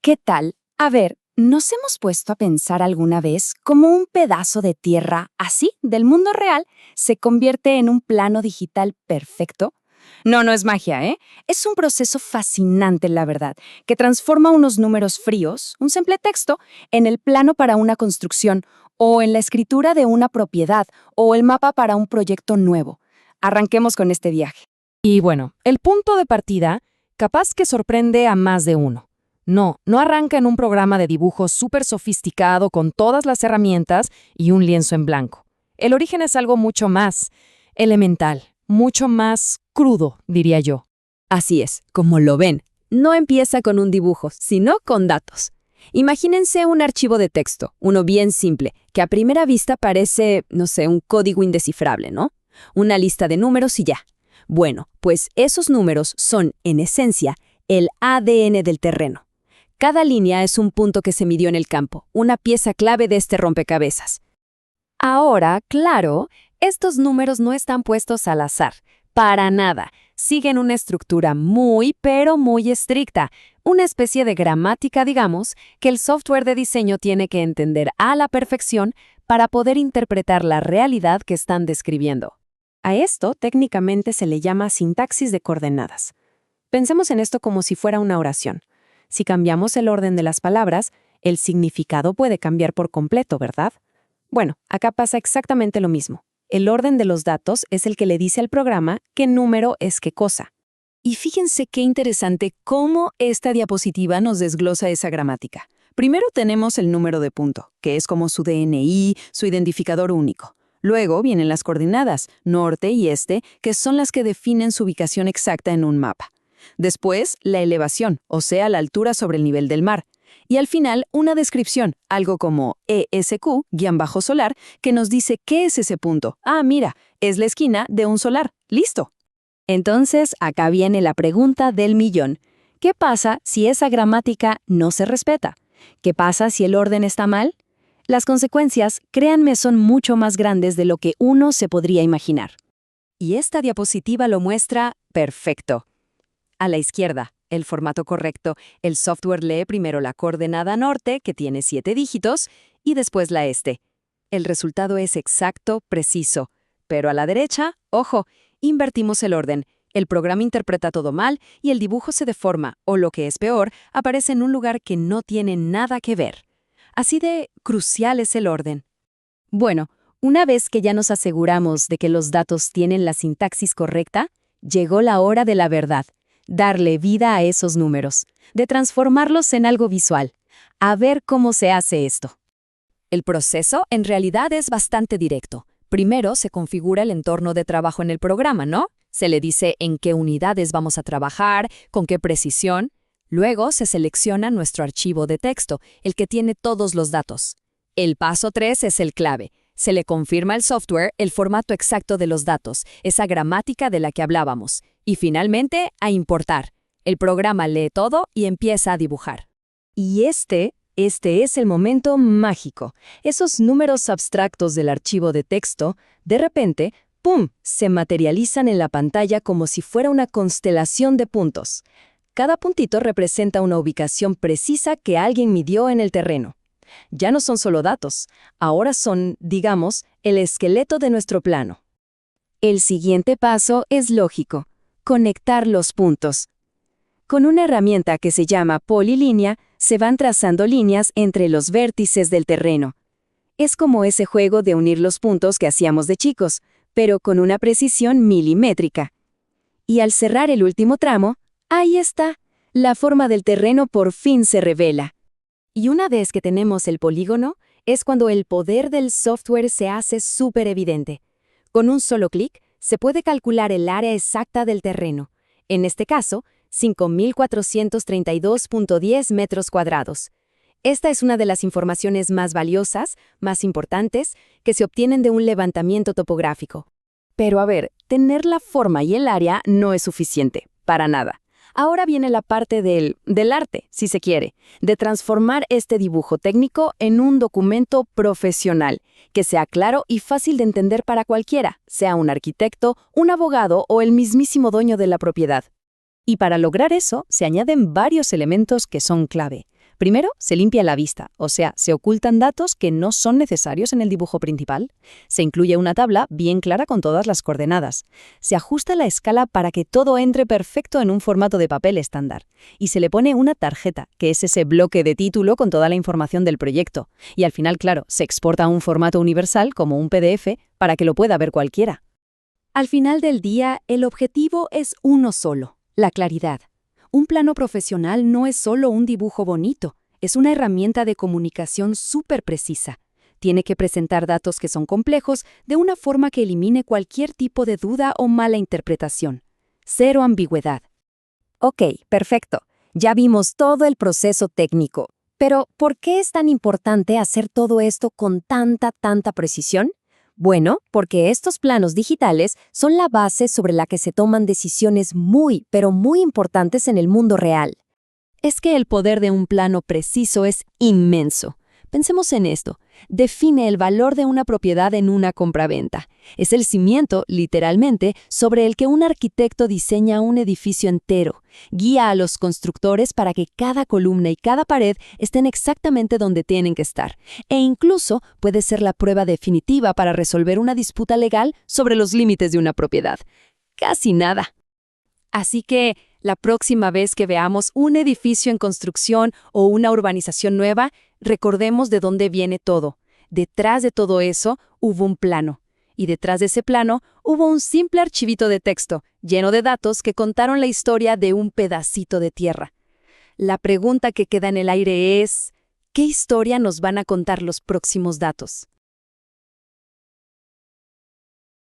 ¿Qué tal? A ver, ¿nos hemos puesto a pensar alguna vez cómo un pedazo de tierra así, del mundo real, se convierte en un plano digital perfecto? No, no es magia, ¿eh? Es un proceso fascinante, la verdad, que transforma unos números fríos, un simple texto, en el plano para una construcción, o en la escritura de una propiedad, o el mapa para un proyecto nuevo. Arranquemos con este viaje. Y bueno, el punto de partida, capaz que sorprende a más de uno. No arranca en un programa de dibujo súper sofisticado con todas las herramientas y un lienzo en blanco. El origen es algo mucho más elemental, mucho más crudo, diría yo. Así es, como lo ven, no empieza con un dibujo, sino con datos. Imagínense un archivo de texto, uno bien simple, que a primera vista parece, no sé, un código indescifrable, ¿no? Una lista de números y ya. Bueno, pues esos números son, en esencia, el ADN del terreno. Cada línea es un punto que se midió en el campo, una pieza clave de este rompecabezas. Ahora, claro, estos números no están puestos al azar, para nada. Siguen una estructura pero muy estricta, una especie de gramática, digamos, que el software de diseño tiene que entender a la perfección para poder interpretar la realidad que están describiendo. A esto técnicamente se le llama sintaxis de coordenadas. Pensemos en esto como si fuera una oración. Si cambiamos el orden de las palabras, el significado puede cambiar por completo, ¿verdad? Bueno, acá pasa exactamente lo mismo. El orden de los datos es el que le dice al programa qué número es qué cosa. Y fíjense qué interesante cómo esta diapositiva nos desglosa esa gramática. Primero tenemos el número de punto, que es como su DNI, su identificador único. Luego vienen las coordenadas, norte y este, que son las que definen su ubicación exacta en un mapa. Después, la elevación, o sea, la altura sobre el nivel del mar. Y al final, una descripción, algo como ESQ-solar, que nos dice qué es ese punto. Ah, mira, es la esquina de un solar. ¡Listo! Entonces, acá viene la pregunta del millón. ¿Qué pasa si esa gramática no se respeta? ¿Qué pasa si el orden está mal? Las consecuencias, créanme, son mucho más grandes de lo que uno se podría imaginar. Y esta diapositiva lo muestra perfecto. A la izquierda, el formato correcto, el software lee primero la coordenada norte, que tiene 7 dígitos, y después la este. El resultado es exacto, preciso. Pero a la derecha, ojo, invertimos el orden. El programa interpreta todo mal y el dibujo se deforma, o lo que es peor, aparece en un lugar que no tiene nada que ver. Así de crucial es el orden. Bueno, una vez que ya nos aseguramos de que los datos tienen la sintaxis correcta, llegó la hora de la verdad. Darle vida a esos números, de transformarlos en algo visual. A ver cómo se hace esto. El proceso en realidad es bastante directo. Primero se configura el entorno de trabajo en el programa, ¿no? Se le dice en qué unidades vamos a trabajar, con qué precisión. Luego se selecciona nuestro archivo de texto, el que tiene todos los datos. El paso 3 es el clave. Se le confirma al software el formato exacto de los datos, esa gramática de la que hablábamos. Y finalmente, a importar. El programa lee todo y empieza a dibujar. Y este es el momento mágico. Esos números abstractos del archivo de texto, de repente, ¡pum!, se materializan en la pantalla como si fuera una constelación de puntos. Cada puntito representa una ubicación precisa que alguien midió en el terreno. Ya no son solo datos, ahora son, digamos, el esqueleto de nuestro plano. El siguiente paso es lógico: conectar los puntos. Con una herramienta que se llama polilínea, se van trazando líneas entre los vértices del terreno. Es como ese juego de unir los puntos que hacíamos de chicos, pero con una precisión milimétrica. Y al cerrar el último tramo, ahí está, la forma del terreno por fin se revela. Y una vez que tenemos el polígono, es cuando el poder del software se hace súper evidente. Con un solo clic, se puede calcular el área exacta del terreno. En este caso, 5.432.10 metros cuadrados. Esta es una de las informaciones más valiosas, más importantes, que se obtienen de un levantamiento topográfico. Pero a ver, tener la forma y el área no es suficiente, para nada. Ahora viene la parte del arte, si se quiere, de transformar este dibujo técnico en un documento profesional, que sea claro y fácil de entender para cualquiera, sea un arquitecto, un abogado o el mismísimo dueño de la propiedad. Y para lograr eso, se añaden varios elementos que son clave. Primero, se limpia la vista, o sea, se ocultan datos que no son necesarios en el dibujo principal. Se incluye una tabla bien clara con todas las coordenadas. Se ajusta la escala para que todo entre perfecto en un formato de papel estándar. Y se le pone una tarjeta, que es ese bloque de título con toda la información del proyecto. Y al final, claro, se exporta a un formato universal como un PDF para que lo pueda ver cualquiera. Al final del día, el objetivo es uno solo, la claridad. Un plano profesional no es solo un dibujo bonito, es una herramienta de comunicación súper precisa. Tiene que presentar datos que son complejos de una forma que elimine cualquier tipo de duda o mala interpretación. Cero ambigüedad. Ok, perfecto. Ya vimos todo el proceso técnico. Pero, ¿por qué es tan importante hacer todo esto con tanta precisión? Bueno, porque estos planos digitales son la base sobre la que se toman decisiones pero muy importantes en el mundo real. Es que el poder de un plano preciso es inmenso. Pensemos en esto. Define el valor de una propiedad en una compraventa. Es el cimiento, literalmente, sobre el que un arquitecto diseña un edificio entero. Guía a los constructores para que cada columna y cada pared estén exactamente donde tienen que estar. E incluso puede ser la prueba definitiva para resolver una disputa legal sobre los límites de una propiedad. Casi nada. Así que, la próxima vez que veamos un edificio en construcción o una urbanización nueva, recordemos de dónde viene todo. Detrás de todo eso hubo un plano. Y detrás de ese plano hubo un simple archivito de texto, lleno de datos que contaron la historia de un pedacito de tierra. La pregunta que queda en el aire es, ¿qué historia nos van a contar los próximos datos?